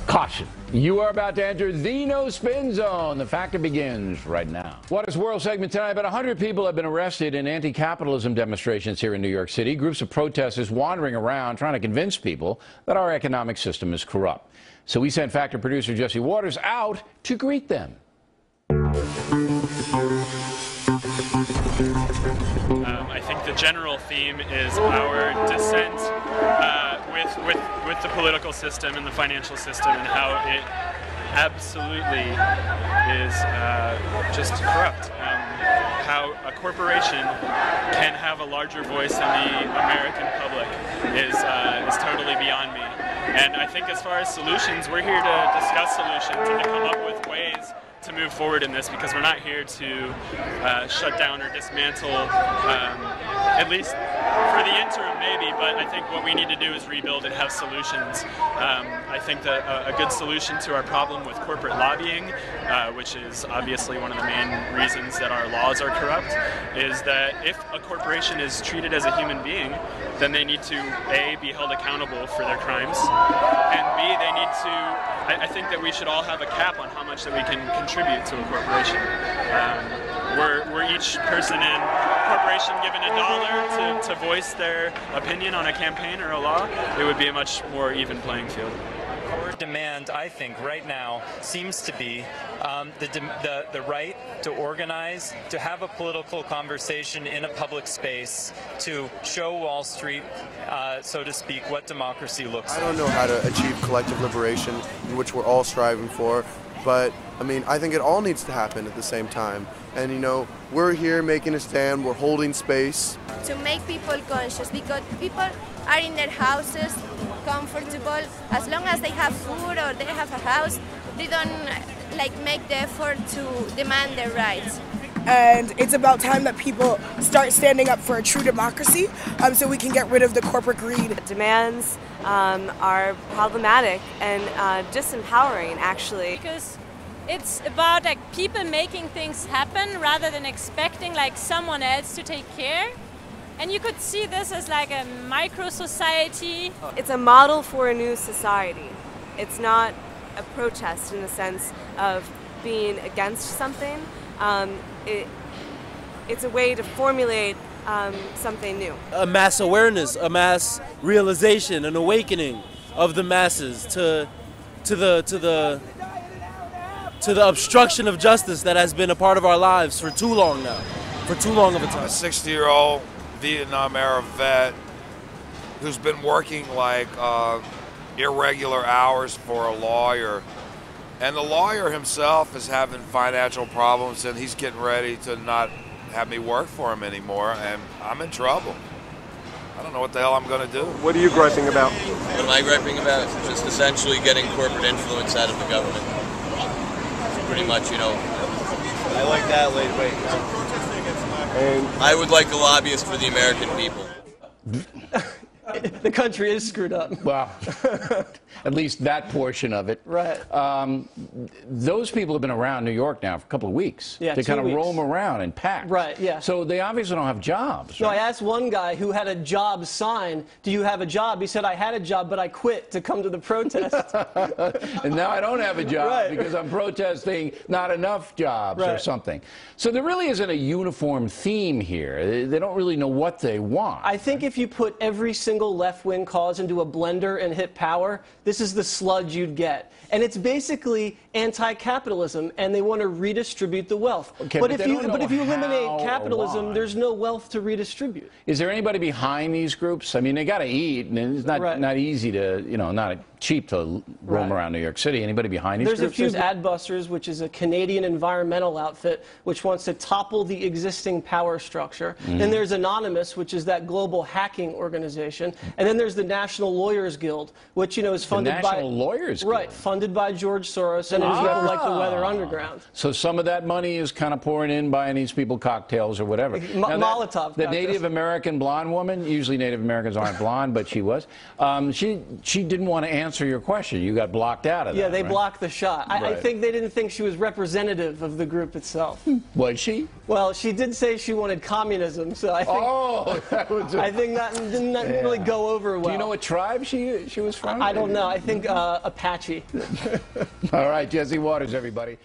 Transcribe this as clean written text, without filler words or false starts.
Caution. You are about to enter the no-spin zone. The factor begins right now. What is World segment tonight? About 100 people have been arrested in anti-capitalism demonstrations here in New York City. Groups of protesters wandering around trying to convince people that our economic system is corrupt. So we sent Factor producer Jesse Waters out to greet them. I think the general theme is our dissent with the political system and the financial system and how it absolutely is just corrupt. How a corporation can have a larger voice than the American public is totally beyond me. And I think as far as solutions, we're here to discuss solutions and to come up with ways to move forward in this, because we're not here to shut down or dismantle, at least for the interim maybe, but I think what we need to do is rebuild and have solutions. I think that a good solution to our problem with corporate lobbying, which is obviously one of the main reasons that our laws are corrupt, is that if a corporation is treated as a human being, then they need to A, be held accountable for their crimes, and B, they need to, I think that we should all have a cap on how much that we can contribute to a corporation. We're each person in corporation given $1 to voice their opinion on a campaign or a law, it would be a much more even playing field. Our demand, I think, right now seems to be the right to organize, to have a political conversation in a public space, to show Wall Street, so to speak, what democracy looks like. I don't know how to achieve collective liberation, in which we're all striving for, but I mean, I think it all needs to happen at the same time. And you know, we're here making a stand, we're holding space. To make people conscious, because people are in their houses, comfortable, as long as they have food or they have a house, they don't make the effort to demand their rights. And it's about time that people start standing up for a true democracy, so we can get rid of the corporate greed. Demands are problematic and disempowering, actually. Because it's about people making things happen rather than expecting someone else to take care. And you could see this as a micro-society. It's a model for a new society. It's not a protest in the sense of being against something. It's a way to formulate something new. A mass awareness, a mass realization, an awakening of the masses to the obstruction of justice that has been a part of our lives for too long now, for too long of a time. I'm a 60-year-old Vietnam-era vet who's been working irregular hours for a lawyer, and the lawyer himself is having financial problems, and he's getting ready to not have me work for him anymore, and I'm in trouble. I don't know what the hell I'm going to do. What are you griping about? What am I griping about? Just essentially getting corporate influence out of the government. Pretty much, you know. I like that, wait. And I would like a lobbyist for the American people. The country is screwed up. Well, at least that portion of it. Right. Those people have been around New York now for a couple of weeks. Yeah, they kind of 2 weeks. roam around in packs. Right, yeah. So they obviously don't have jobs. No, right? I asked one guy who had a job sign, do you have a job? He said, I had a job, but I quit to come to the protest. And now I don't have a job Right. because I'm protesting not enough jobs or Right. something. So there really isn't a uniform theme here. They don't really know what they want. I think if you put every single left-wing cause into a blender and hit power, this is the sludge you'd get. And it's basically anti-capitalism, and they want to redistribute the wealth. Okay, but but if they you don't know eliminate how or capitalism, why. there's no wealth to redistribute. Is there anybody behind these groups? I mean, they got to eat, and it's not easy to, not cheap to roam around New York City. Anybody behind these There's groups? a few Adbusters, which is a Canadian environmental outfit, which wants to topple the existing power structure. Then there's Anonymous, which is that global hacking organization. And then there's the National Lawyers Guild, which, is funded by... National Lawyers Guild? Right, funded by George Soros, and is like the Weather Underground. So some of that money is kind of pouring in, buying these people cocktails or whatever. Molotov The cocktails. Native American blonde woman, usually Native Americans aren't blonde, but she was, she didn't want to answer answer your question. You got blocked out of that. Yeah, they right? blocked the shot. I Right. think they didn't think she was representative of the group itself. Was she? Well, she did say she wanted communism, so I think, that was I think that didn't really go over well. Do you know what tribe she was from? I don't know. I think Apache. All right, Jesse Waters, everybody.